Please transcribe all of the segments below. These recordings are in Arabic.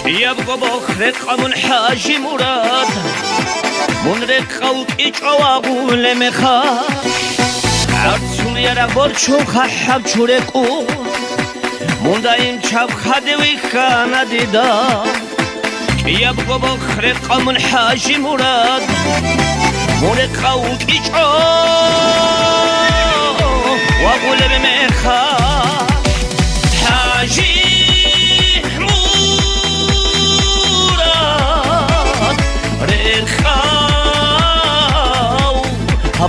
يبقى بخرق من حاجي مراد من رقاو كيچوا قول مخا عرض يرا برچو خحب چوركو من دايم چاب خدوي خانا ديدا يبقى بخرق من حاجي مراد من رقاو كيچوا وقول مخا حاجي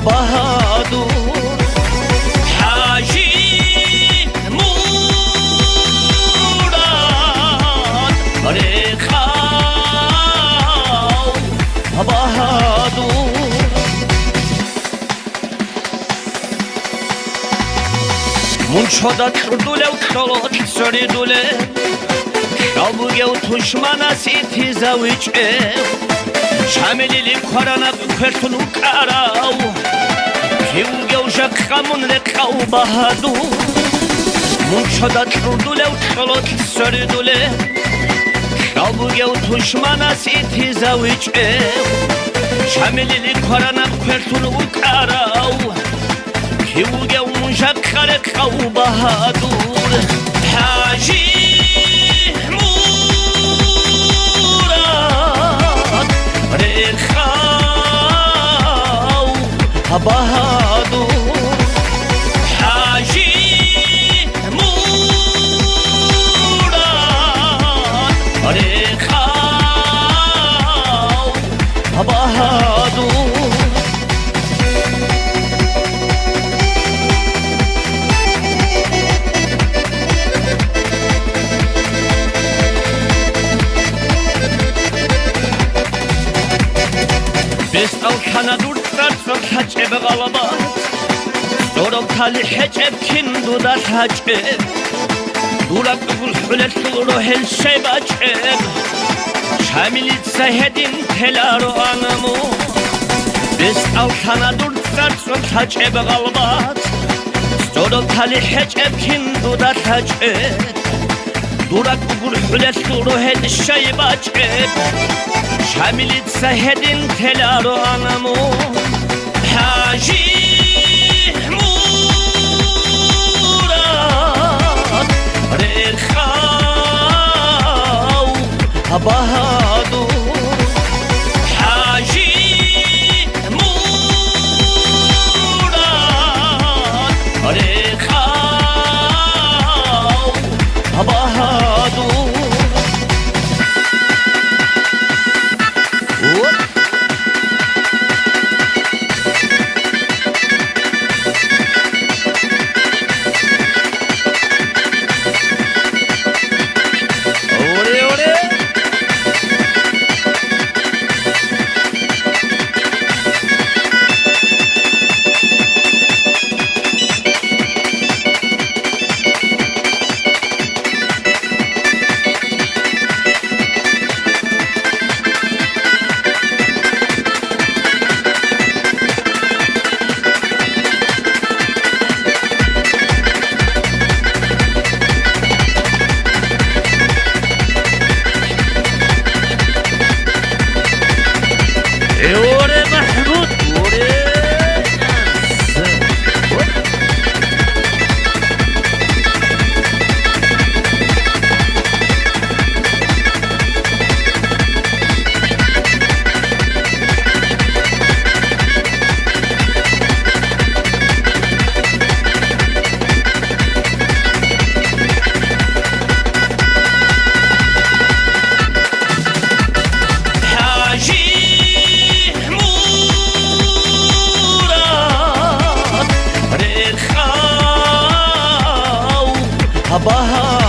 بهادور حاجی مراد رخاو بهادور من شده کردوله و کلات سری دوله شابوگه و تشمانه سیتی زویچه شاملیلی کارانه بکرتونو کاراو کیوگه و جقامون رقاو بهادور من شده کردوله و کلات سری دوله شابوگه و تشمانه سیتی زویچه شاملیلی کارانه بکرتونو کاراو کیوگه و جقا رقاو بهادور حاجی بهادور حاجی مراد رخاو بهادور بستال کنادور ترسل حجب غلبات دورم تالی حجب کن دودر حجب دورك بقول حلت روح الشباب شاملت سهدين تلارو أنمو بستال کنادور ترسل حجب غلبات دورم تالی حجب کن دودر حجب دورك بقول حلت روح الشباب شاملت سهدين تلارو أنمو حاجي مراد رخاو بهادور حاجي مراد رخاو بهادور بهادور